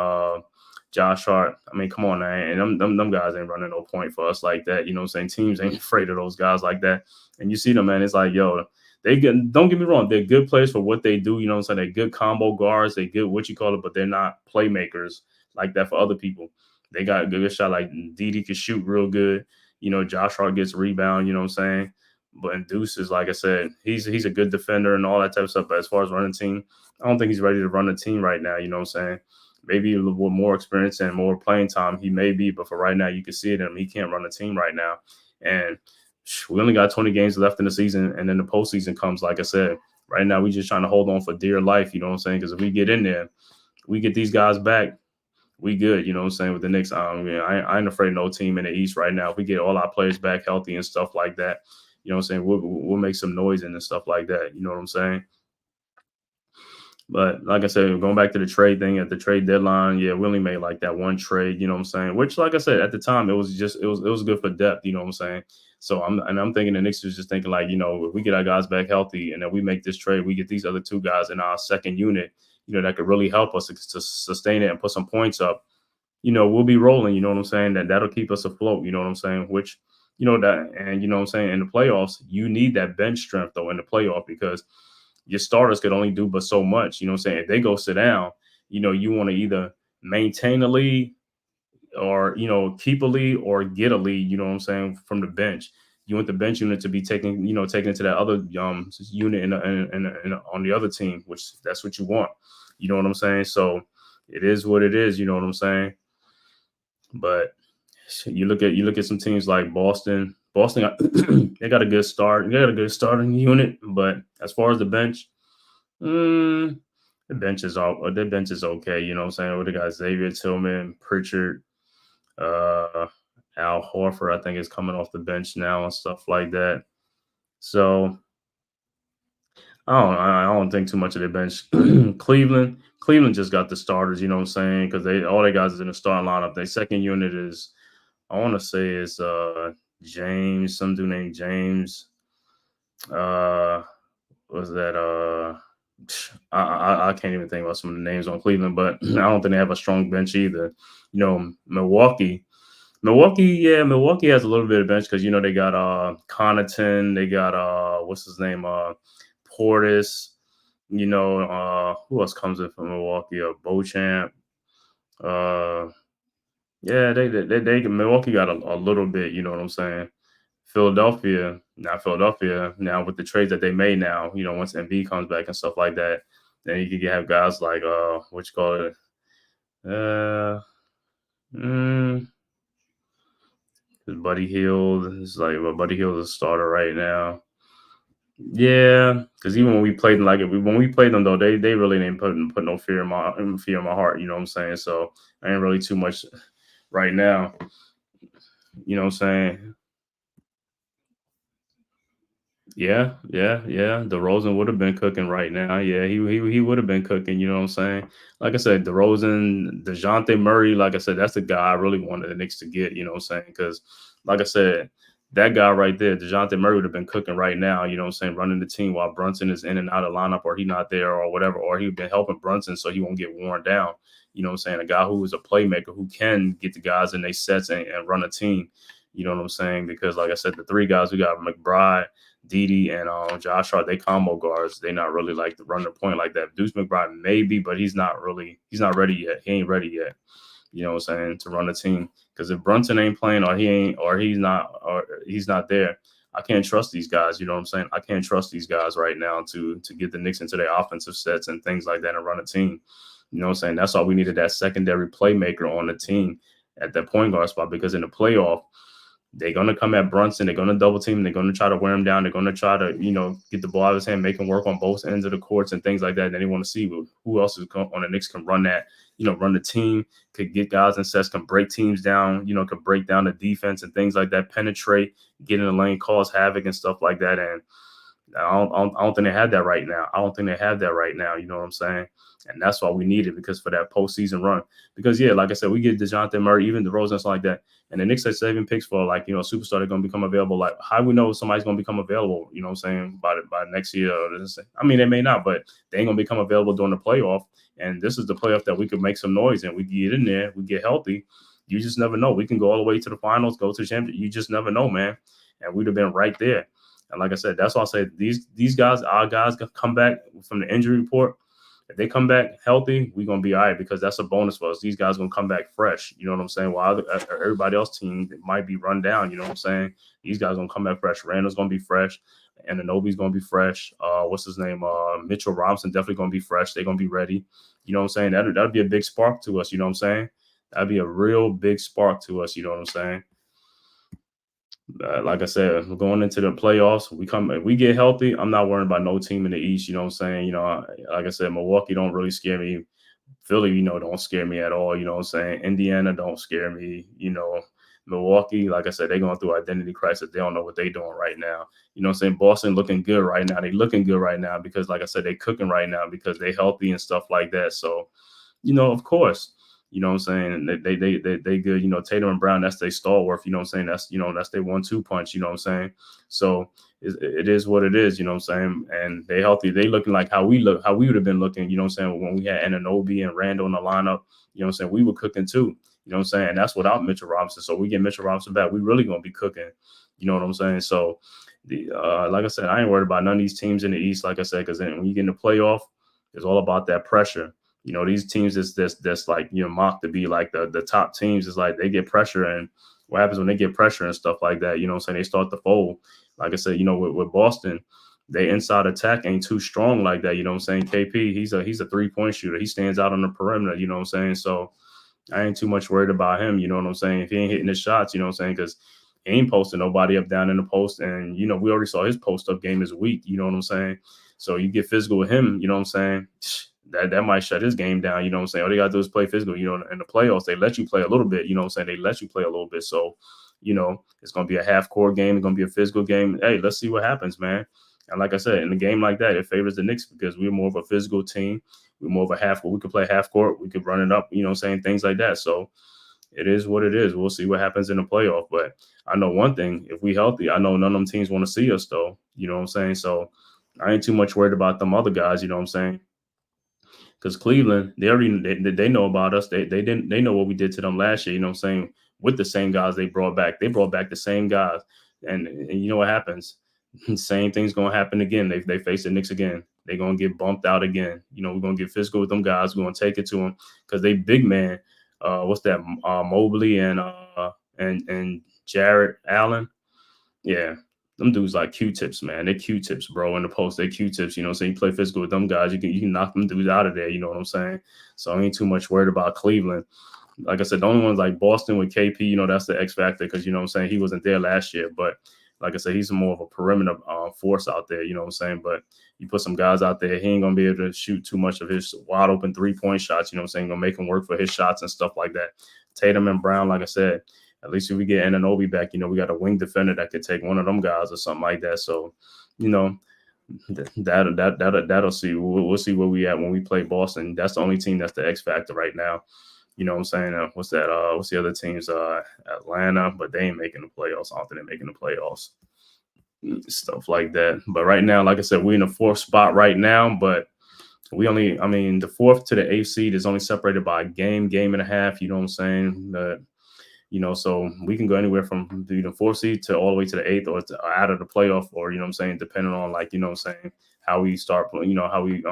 Josh Hart, I mean, come on, man. And them guys ain't running no point for us like that. You know what I'm saying? Teams ain't afraid of those guys like that. And you see them, man. It's like, yo, don't get me wrong. They're good players for what they do. You know what I'm saying? They're good combo guards. They good, what you call it, but they're not playmakers like that for other people. They got a good shot. Like Didi can shoot real good. Josh Hart gets a rebound. You know what I'm saying? But in Deuce is, like I said, he's a good defender and all that type of stuff. But as far as running team, I don't think he's ready to run a team right now. You know what I'm saying? Maybe a little more experience and more playing time, he may be. But for right now, you can see it in him. He can't run a team right now. And we only got 20 games left in the season. And then the postseason comes, like I said. Right now, we just trying to hold on for dear life. You know what I'm saying? Because if we get in there, we get these guys back, we good, you know what I'm saying, with the Knicks. I ain't afraid of no team in the East right now. If we get all our players back healthy and stuff like that, you know what I'm saying, we'll make some noise and stuff like that. You know what I'm saying? But like I said, going back to the trade thing at the trade deadline, yeah, we only made like that one trade, you know what I'm saying? Which, like I said, at the time, it was good for depth, you know what I'm saying? So I'm thinking the Knicks was just thinking like, if we get our guys back healthy and then we make this trade, we get these other two guys in our second unit, that could really help us to sustain it and put some points up. We'll be rolling, you know what I'm saying? That'll keep us afloat, you know what I'm saying? Which, that, and you know what I'm saying, in the playoffs, you need that bench strength though in the playoff, because your starters could only do but so much, you know what I'm saying? If they go sit down, you want to either maintain a lead or, keep a lead or get a lead, you know what I'm saying, from the bench. You want the bench unit to be taken to that other unit on the other team, which that's what you want. You know what I'm saying? So it is what it is, you know what I'm saying? But you look at some teams like Boston. Boston they got a good start. They got a good starting unit, but as far as the bench, the bench is okay. You know what I'm saying? We got Xavier Tillman, Pritchard, Al Horford, I think, is coming off the bench now and stuff like that. So I don't think too much of their bench. Cleveland just got the starters, you know what I'm saying? Because all they guys is in the starting lineup. Their second unit is, I want to say, is James, some dude named James. Was that I can't even think about some of the names on Cleveland, but I don't think they have a strong bench either. Milwaukee, Milwaukee has a little bit of bench because they got Connaughton, they got what's his name, Portis, who else comes in from Milwaukee? Beauchamp. Yeah, they Milwaukee got a little bit, you know what I'm saying? Philadelphia now with the trades that they made now, once Embiid comes back and stuff like that, then you can have guys like what you call it, Buddy Hield is like, well, Buddy Hield is a starter right now. Yeah, because even when we played them, when we played them though, they really didn't put no fear in my heart. You know what I'm saying? So I ain't really too much right now. You know what I'm saying? Yeah. DeRozan would have been cooking right now. Yeah, he would have been cooking. You know what I'm saying? Like I said, DeRozan, DeJounte Murray. Like I said, that's the guy I really wanted the Knicks to get. You know what I'm saying? Because, like I said, that guy right there, DeJounte Murray, would have been cooking right now. You know what I'm saying? Running the team while Brunson is in and out of lineup, or he not there, or whatever, or he'd been helping Brunson so he won't get worn down. You know what I'm saying? A guy who is a playmaker who can get the guys in their sets and run a team. You know what I'm saying? Because, like I said, the three guys we got, McBride, Didi, and Josh Hart, they combo guards. They not really like to run the point like that. Deuce McBride maybe, but he's not ready yet. He ain't ready yet. You know what I'm saying, to run the team. Because if Brunson ain't playing or he's not there, I can't trust these guys. You know what I'm saying? I can't trust these guys right now to get the Knicks into their offensive sets and things like that and run a team. You know what I'm saying? That's why we needed that secondary playmaker on the team at that point guard spot, because in the playoff, they're going to come at Brunson. They're going to double team. They're going to try to wear him down. They're going to try to, get the ball out of his hand, make him work on both ends of the courts and things like that. And then they want to see who else is on the Knicks can run that, run the team, could get guys in sets, can break teams down, could break down the defense and things like that, penetrate, get in the lane, cause havoc and stuff like that. And I don't think they have that right now. I don't think they have that right now. You know what I'm saying? And that's why we need it, because for that postseason run. Because yeah, like I said, we get DeJounte Murray, even DeRozan and stuff like that. And the Knicks are saving picks for, like, you know, superstar they're gonna become available. Like, how we know somebody's gonna become available? You know what I'm saying? By next year. I mean, they may not, but they ain't gonna become available during the playoff. And this is the playoff that we could make some noise and we can get in there, we get healthy. You just never know. We can go all the way to the finals, go to the championship. You just never know, man. And we'd have been right there. And like I said, that's why I say these guys, our guys, come back from the injury report. If they come back healthy, we're gonna be all right, because that's a bonus for us. These guys gonna come back fresh. You know what I'm saying? While everybody else team might be run down. You know what I'm saying? These guys gonna come back fresh. Randall's gonna be fresh. And Anunoby's gonna be fresh. What's his name? Mitchell Robinson definitely gonna be fresh. They're gonna be ready. You know what I'm saying? That'd be a big spark to us. You know what I'm saying? That'd be a real big spark to us. You know what I'm saying? Like I said, we're going into the playoffs. If we get healthy, I'm not worrying about no team in the East. You know what I'm saying? You know, like I said, Milwaukee don't really scare me. Philly, you know, don't scare me at all. You know what I'm saying? Indiana don't scare me. You know, Milwaukee, like I said, they're going through identity crisis. They don't know what they're doing right now. You know what I'm saying? Boston looking good right now. They looking good right now because, like I said, they cooking right now because they healthy and stuff like that. So, you know, of course, you know what I'm saying? They good. You know, Tatum and Brown, that's their stalwart. You know what I'm saying? That's their 1-2 punch. You know what I'm saying? So it is what it is. You know what I'm saying? And they healthy. They looking like how we would have been looking. You know what I'm saying? When we had Anunoby and Randall in the lineup. You know what I'm saying? We were cooking too. You know what I'm saying? And that's without Mitchell Robinson. So we get Mitchell Robinson back, we really gonna be cooking. You know what I'm saying? So like I said, I ain't worried about none of these teams in the East. Like I said, because then when you get in the playoff, it's all about that pressure. You know, these teams that's like, you know, mocked to be like the top teams, is like they get pressure, and what happens when they get pressure and stuff like that, you know what I'm saying? They start to fold. Like I said, you know, with Boston, they inside attack ain't too strong like that. You know what I'm saying? KP, he's a 3-point shooter. He stands out on the perimeter, you know what I'm saying? So I ain't too much worried about him, you know what I'm saying? If he ain't hitting his shots, you know what I'm saying? Because he ain't posting nobody up down in the post. And, you know, we already saw his post up game is weak, you know what I'm saying? So you get physical with him, you know what I'm saying? That might shut his game down, you know what I'm saying? All they got to do is play physical, you know, in the playoffs, they let you play a little bit, you know what I'm saying? They let you play a little bit. So, you know, it's going to be a half-court game. It's going to be a physical game. Hey, let's see what happens, man. And like I said, in a game like that, it favors the Knicks because we're more of a physical team. We're more of a half-court. We could play half-court. We could run it up, you know what I'm saying? Things like that. So it is what it is. We'll see what happens in the playoff. But I know one thing, if we healthy, I know none of them teams want to see us, though. You know what I'm saying? So I ain't too much worried about them other guys, you know what I'm saying? Because Cleveland, they know about us. They know what we did to them last year. You know what I'm saying? With the same guys they brought back the same guys, and you know what happens? Same thing's gonna happen again. They face the Knicks again. They're gonna get bumped out again. You know, we're gonna get physical with them guys. We're gonna take it to them because they big man. What's that? Mobley and Jarrett Allen. Yeah, them dudes like Q-tips, man. They're Q-tips, bro. In the post, they're Q-tips. You know what I'm saying? You play physical with them guys, you can knock them dudes out of there. You know what I'm saying? So I ain't too much worried about Cleveland. Like I said, the only ones like Boston with KP, you know, that's the X factor because, you know what I'm saying, he wasn't there last year. But like I said, he's more of a perimeter force out there, you know what I'm saying? But you put some guys out there, he ain't going to be able to shoot too much of his wide open 3-point shots, you know what I'm saying? Going to make him work for his shots and stuff like that. Tatum and Brown, like I said, at least if we get Anunoby back, you know, we got a wing defender that could take one of them guys or something like that. So, you know, that'll see. We'll see where we at when we play Boston. That's the only team that's the X factor right now. You know what I'm saying? What's that? What's the other teams? Atlanta, but they ain't making the playoffs. I don't think they're making the playoffs. Stuff like that. But right now, like I said, we're in the 4th spot right now. But the 4th to the 8th seed is only separated by a game and a half. You know what I'm saying? You know, so we can go anywhere from the 4th seed to all the way to the 8th or out of the playoff, or, you know what I'm saying, depending on, like, you know what I'm saying, how we start, you know, how we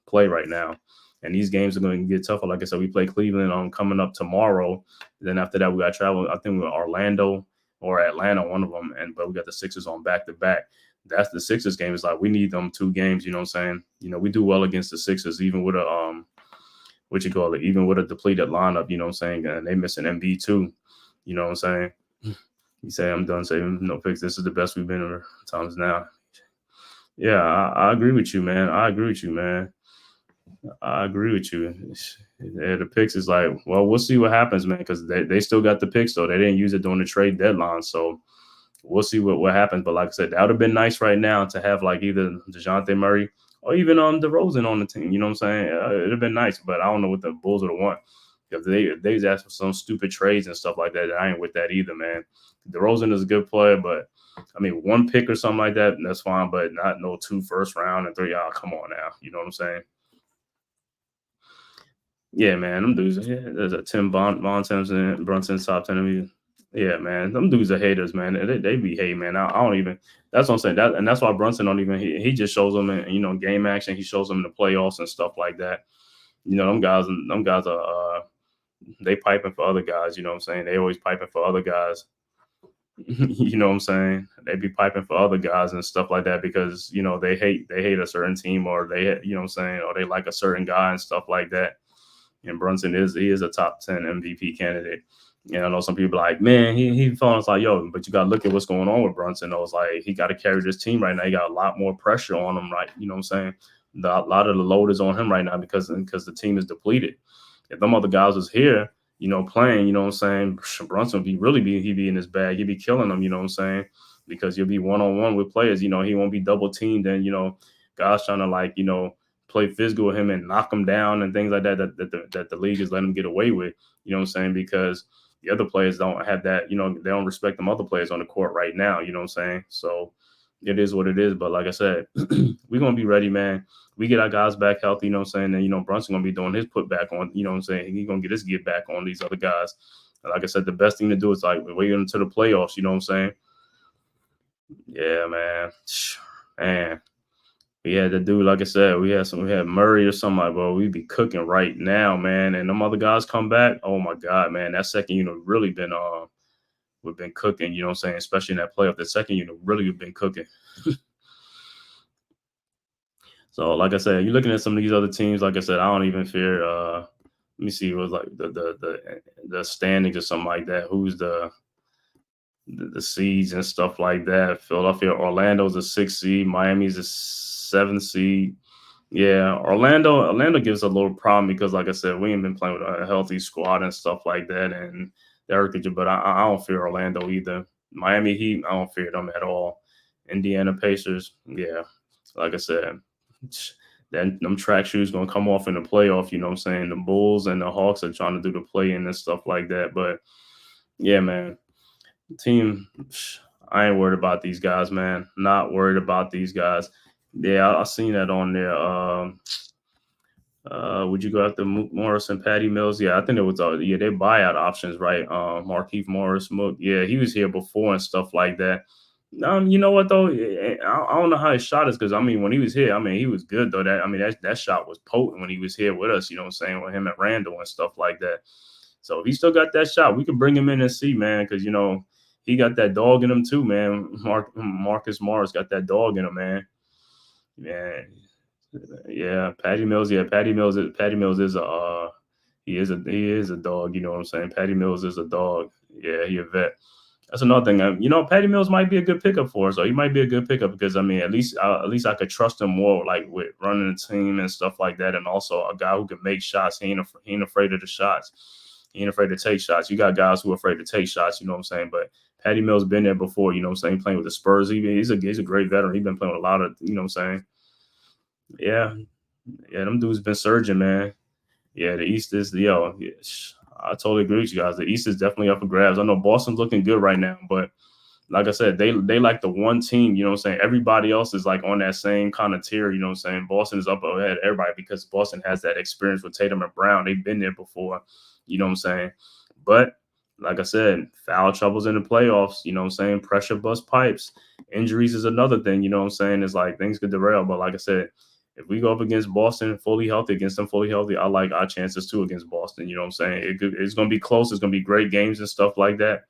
play right now. And these games are going to get tougher. Like I said, we play Cleveland coming up tomorrow. Then after that, we got to travel. I think we're Orlando or Atlanta, one of them. But we got the Sixers on back-to-back. That's the Sixers game. It's like we need them 2 games, you know what I'm saying? You know, we do well against the Sixers, even with a even with a depleted lineup, you know what I'm saying? And they missing MB too. You know what I'm saying? You say I'm done saving no picks. This is the best we've been in times now. Yeah, I agree with you, man. I agree with you. Yeah, the picks is like, well, we'll see what happens, man, because they still got the picks, though. They didn't use it during the trade deadline. So, we'll see what happens. But like I said, that would have been nice right now to have like either DeJounte Murray or even DeRozan on the team. You know what I'm saying? It'd have been nice, but I don't know what the Bulls would have want. If they just asked for some stupid trades and stuff like that, I ain't with that either, man. DeRozan is a good player, but I mean, one pick or something like that, that's fine, but not no 2 first round and 3. Oh, come on now. You know what I'm saying? Yeah, man. Them dudes, yeah, there's a Tim Von Simpson, Brunson top 10. I mean, yeah, man. Them dudes are haters, man. They be hate, man. I don't even, that's what I'm saying. And that's why Brunson don't even, he just shows them in, game action. He shows them in the playoffs and stuff like that. Them guys are, they piping for other guys. You know what I'm saying? They always piping for other guys. You know what I'm saying? They be piping for other guys and stuff like that because, they hate a certain team or they, you know what I'm saying? Or they like a certain guy and stuff like that. And Brunson is a top 10 MVP candidate. And I know some people are like, man, he feels like, yo, but you got to look at what's going on with Brunson. I was like, he got to carry this team right now. He got a lot more pressure on him, right? You know what I'm saying? A lot of the load is on him right now because the team is depleted. If them other guys was here, playing, you know what I'm saying, Brunson he'd be in his bag. He'd be killing them, you know what I'm saying? Because you'll be one-on-one with players. He won't be double teamed and, guys trying to like, play physical with him and knock him down and things like that that the league is letting him get away with, you know what I'm saying? Because the other players don't have that, they don't respect them other players on the court right now, you know what I'm saying? So it is what it is. But like I said, we're going to be ready, man. We get our guys back healthy, you know what I'm saying? And, Brunson going to be doing his put back on, you know what I'm saying? He's going to get his get back on these other guys. And like I said, the best thing to do is like wait until the playoffs, you know what I'm saying? Yeah, man. Man. We had the dude, like I said, we had Murray or somebody, bro. We'd be cooking right now, man. And them other guys come back. Oh my God, man. That second unit really been we've been cooking, you know what I'm saying? Especially in that playoff. The second unit really have been cooking. So, like I said, you're looking at some of these other teams, like I said, I don't even fear let me see, it was like the standings or something like that. Who's the seeds and stuff like that. Philadelphia, Orlando's a 6th seed, Miami's a 7th seed. Yeah, Orlando gives a little problem because, like I said, we ain't been playing with a healthy squad and stuff like that, and but I don't fear Orlando either. Miami Heat, I don't fear them at all. Indiana Pacers, yeah, like I said, then them track shoes gonna come off in the playoff. You know what I'm saying? The Bulls and the Hawks are trying to do the play-in and stuff like that, but yeah, man, team, I ain't worried about these guys, man. Not worried about these guys. Yeah, I seen that on there. Would you go after Morris and Patty Mills? Yeah, I think it was their buyout options, right? Markieff Morris, Mook. Yeah, he was here before and stuff like that. You know what though? I don't know how his shot is because I mean when he was here, I mean he was good though. That shot was potent when he was here with us. You know what I'm saying, with him and Randall and stuff like that. So if he still got that shot, we could bring him in and see, man, because he got that dog in him too, man. Marcus Morris got that dog in him, man. Yeah, Patty Mills. Yeah, Patty Mills is a he is a dog. You know what I'm saying? Patty Mills is a dog. Yeah, he a vet. That's another thing. Patty Mills might be a good pickup for us. So he might be a good pickup because I mean, at least I could trust him more, like with running the team and stuff like that, and also a guy who can make shots. He ain't afraid of the shots. He ain't afraid to take shots. You got guys who are afraid to take shots. You know what I'm saying? But Patty Mills been there before. You know what I'm saying? Playing with the Spurs. He's a great veteran. He's been playing with a lot of. You know what I'm saying? Yeah, them dudes been surging, man. Yeah, the East is I totally agree with you guys. The East is definitely up for grabs. I know Boston's looking good right now, but like I said, they like the one team, you know what I'm saying? Everybody else is like on that same kind of tier, you know what I'm saying? Boston is up ahead of everybody because Boston has that experience with Tatum and Brown. They've been there before, you know what I'm saying? But like I said, foul troubles in the playoffs, you know what I'm saying? Pressure bust pipes. Injuries is another thing, you know what I'm saying? It's like things could derail. But like I said, if we go up against Boston fully healthy, I like our chances too against Boston. You know what I'm saying? It's going to be close. It's going to be great games and stuff like that.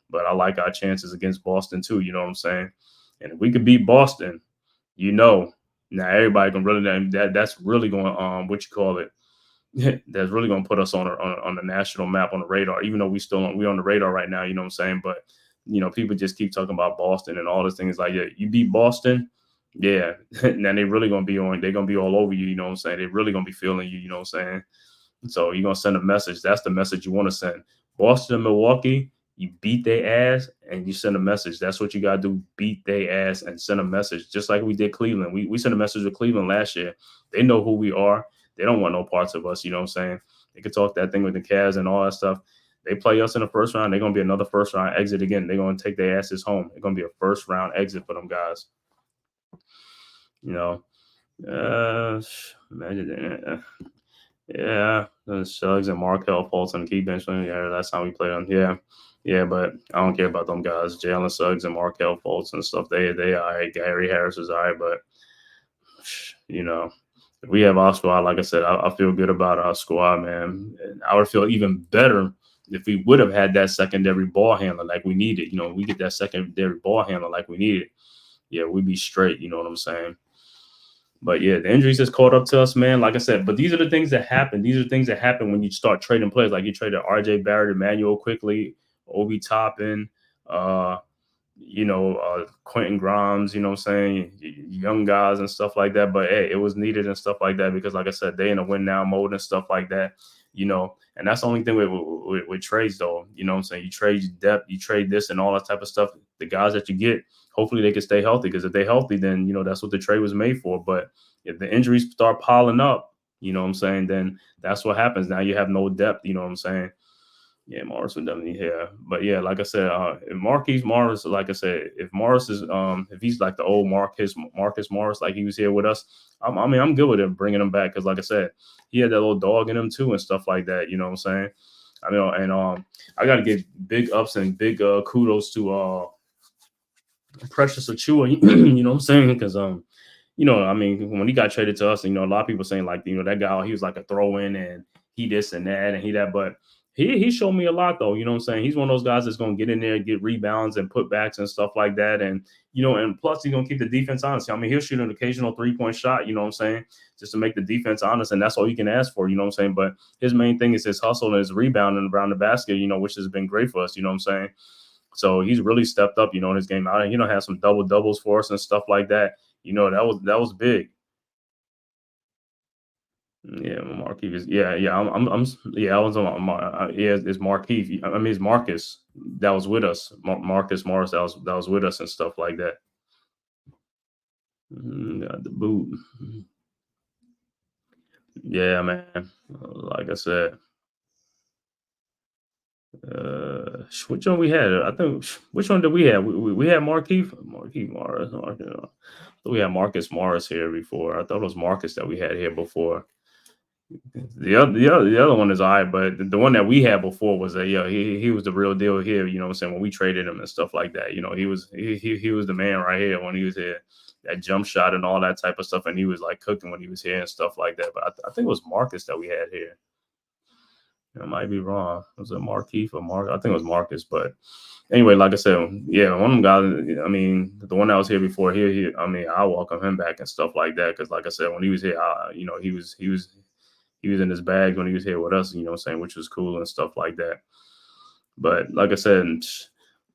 But I like our chances against Boston too. You know what I'm saying? And if we could beat Boston, now everybody can really that's really going that's really going to put us on the national map, on the radar. Even though we on the radar right now. You know what I'm saying? But people just keep talking about Boston and all this things like, yeah, you beat Boston. Yeah, and then they're going to be all over you, you know what I'm saying? They're really going to be feeling you, you know what I'm saying? So you're going to send a message. That's the message you want to send. Boston and Milwaukee, You beat their ass and you send a message. That's what you gotta do. Beat their ass and send a message. Just like we did Cleveland. We sent a message to Cleveland last year. They know who we are. They don't want no parts of us. You know what I'm saying? They could talk that thing with the Cavs and all that stuff. They play us in the first round. They're gonna be another first round exit again. They're gonna take their asses home. It's gonna be a first round exit for them guys. You know, imagine. Yeah, the Suggs and Markel Fulton, key benchman. Yeah, last time we played them. Yeah, but I don't care about them guys. Jalen Suggs and Markel Fulton and stuff. They all right. Gary Harris is all right, but you know, if we have our squad, like I said, I feel good about our squad, man. And I would feel even better if we would have had that secondary ball handler like we needed. You know, we get that secondary ball handler like we needed. Yeah, we'd be straight. You know what I'm saying? But yeah, the injuries has caught up to us, man. Like I said, but these are the things that happen. These are the things that happen when you start trading players. Like you traded RJ Barrett, Emmanuel quickly, Obi Toppin, Quentin Grimes, you know what I'm saying? Young guys and stuff like that. But hey, it was needed and stuff like that because, like I said, they in a win now mode and stuff like that, And that's the only thing with trades, though. You know what I'm saying? You trade depth, you trade this and all that type of stuff. The guys that you get, hopefully they can stay healthy because if they're healthy, then, that's what the trade was made for. But if the injuries start piling up, you know what I'm saying, then that's what happens. Now you have no depth, you know what I'm saying? Yeah, Morris would definitely but yeah, like I said, if Marquise Morris, like I said, if Morris is if he's like the old Marcus Morris, like he was here with us, I'm good with him bringing him back because, like I said, he had that little dog in him too and stuff like that. You know what I'm saying? I got to give big ups and big kudos to Precious Achua. You know what I'm saying? Because when he got traded to us, a lot of people saying like, that guy, he was like a throw in and he this and that and he that, but he showed me a lot though. You know what I'm saying? He's one of those guys that's going to get in there, get rebounds and putbacks and stuff like that. And, and plus he's going to keep the defense honest. He'll shoot an occasional 3-point shot, you know what I'm saying? Just to make the defense honest. And that's all you can ask for, you know what I'm saying? But his main thing is his hustle and his rebounding around the basket, which has been great for us, you know what I'm saying? So he's really stepped up, in his game. Had some double doubles for us and stuff like that. That was big. Yeah, Markeith is. Yeah. I was on. It's Markeith. It's Marcus that was with us. Marcus Morris that was with us and stuff like that. Got the boot. Yeah, man. Like I said. Which one we had? I think which one did we have? We had Markeith Morris. We had Marcus Morris here before. I thought it was Marcus that we had here before. The other one is all right, but the one that we had before was he was the real deal here. You know what I'm saying? When we traded him and stuff like that, he was the man right here when he was here. That jump shot and all that type of stuff, and he was like cooking when he was here and stuff like that. But I think it was Marcus that we had here. I might be wrong. Was it Markeith or Mark? I think it was Marcus. But anyway, like I said, yeah, one of them guys. The one that was here before, I welcome him back and stuff like that because, like I said, when he was here, he was in his bag when he was here with us. You know what I'm saying, which was cool and stuff like that. But like I said,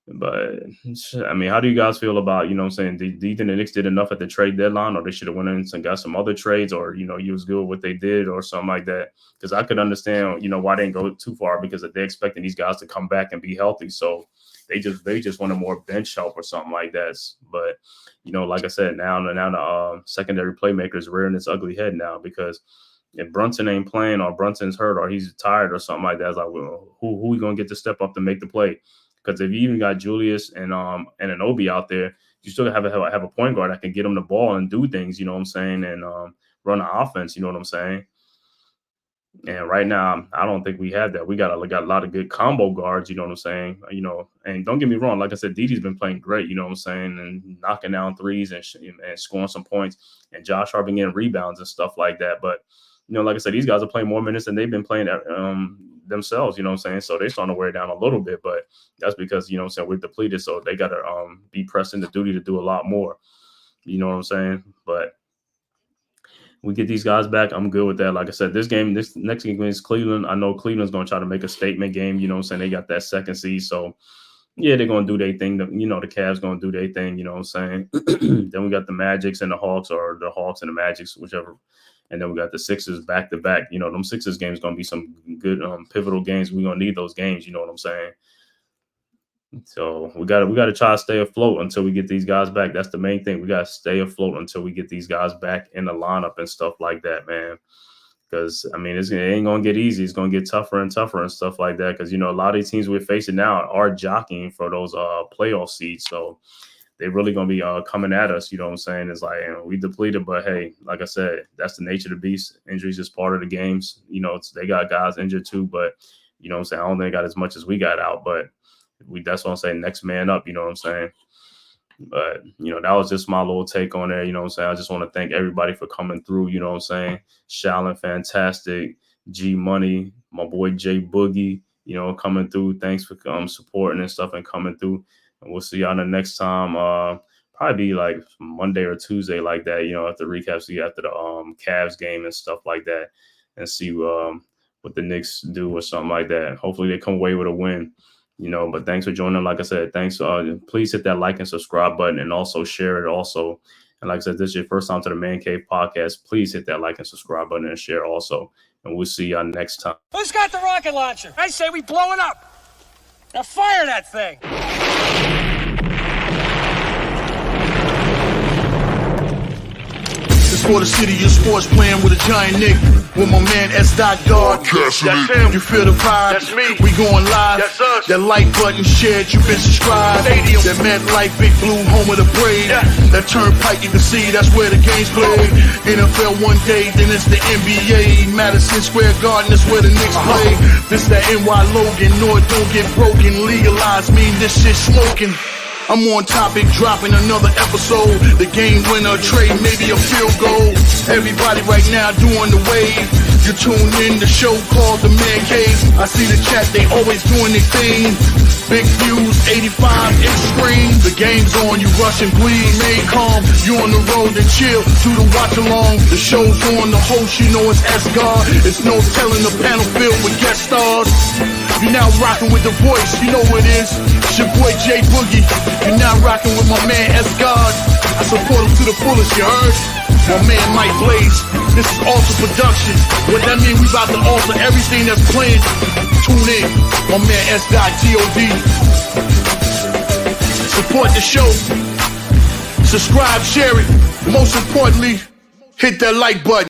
how do you guys feel about, do you think the Knicks did enough at the trade deadline, or they should have went in and got some other trades, or, you was good with what they did or something like that? Because I could understand, why they didn't go too far because they're expecting these guys to come back and be healthy. So they just wanted more bench help or something like that. But, like I said, now the secondary playmaker is rearing its ugly head now because if Brunson ain't playing or Brunson's hurt or he's tired or something like that, it's like, well, who we going to get to step up to make the play? Because if you even got Julius and an Obi out there, you still have a point guard that can get them the ball and do things, you know what I'm saying, and run an offense, you know what I'm saying. And right now, I don't think we have that. We got a lot of good combo guards, you know what I'm saying. And don't get me wrong, like I said, Didi's been playing great, you know what I'm saying, and knocking down threes and scoring some points, and Josh Hart been getting rebounds and stuff like that. But like I said, these guys are playing more minutes than they've been playing themselves, you know what I'm saying? So they're starting to wear down a little bit, but that's because, you know what I'm saying, we're depleted. So they got to be pressing the duty to do a lot more, you know what I'm saying? But we get these guys back. I'm good with that. Like I said, this next game is Cleveland. I know Cleveland's going to try to make a statement game, you know what I'm saying? They got that second seed. So yeah, they're going to do their thing. The Cavs going to do their thing, you know what I'm saying? Then we got the Magics and the Hawks, or the Hawks and the Magics, whichever. And then we got the Sixers back to back. Them Sixers games going to be some good pivotal games. We're going to need those games. You know what I'm saying? So we gotta try to stay afloat until we get these guys back. That's the main thing. We gotta stay afloat until we get these guys back in the lineup and stuff like that, man. Because I mean, it ain't gonna get easy. It's gonna get tougher and tougher and stuff like that. Because a lot of these teams we're facing now are jockeying for those playoff seeds. So they're really gonna be coming at us. You know what I'm saying? It's like we depleted, but hey, like I said, that's the nature of the beast. Injuries is part of the games. They got guys injured too, but you know what I'm saying. I don't think they got as much as we got out, but that's what I'm saying. Next man up. You know what I'm saying? But, that was just my little take on there. You know what I'm saying? I just want to thank everybody for coming through. You know what I'm saying? Shallon, fantastic. G Money, my boy Jay Boogie, coming through. Thanks for supporting and stuff and coming through. And we'll see y'all the next time. Probably be like Monday or Tuesday like that, after recap, see after the Cavs game and stuff like that, and see what the Knicks do or something like that. Hopefully they come away with a win. But thanks for joining. Like I said, thanks. Please hit that like and subscribe button and also share it also. And like I said, this is your first time to the Man-Cave podcast. Please hit that like and subscribe button and share also. And we'll see y'all next time. Who's got the rocket launcher? I say we blow it up. Now fire that thing. For the city of sports, playing with a giant Nick. With my man S. God. That's him. You feel the vibe? That's me. We going live. That's us. That like button shared, you been subscribed. Stadium. That MetLife, Big Blue, home of the Braves. Yeah. That turnpike, you can see that's where the game's played. NFL one day, then it's the NBA. Madison Square Garden, that's where the Knicks play. This that NY Logan, no it don't get broken. Legalized mean this shit smoking. I'm on topic, dropping another episode. The game winner, trade, maybe a field goal. Everybody right now doing the wave. You tune in the show called The-Man-Cave. I see the chat, they always doing their thing. Big views, 85-inch screen. The game's on, you rush and bleed. Remain calm, you on the road and chill. Do the watch along. The show's on, the host, you know it's S-God. It's no telling the panel filled with guest stars. You're now rocking with the voice, you know who it is. It's your boy Jay Boogie. You're now rocking with my man S-God. I support him to the fullest, you heard? My man Mike Blaze. This is Alter Productions. What that mean, we about to alter everything that's playing. Tune in. My man S.T.O.D. Support the show. Subscribe, share it. Most importantly, hit that like button.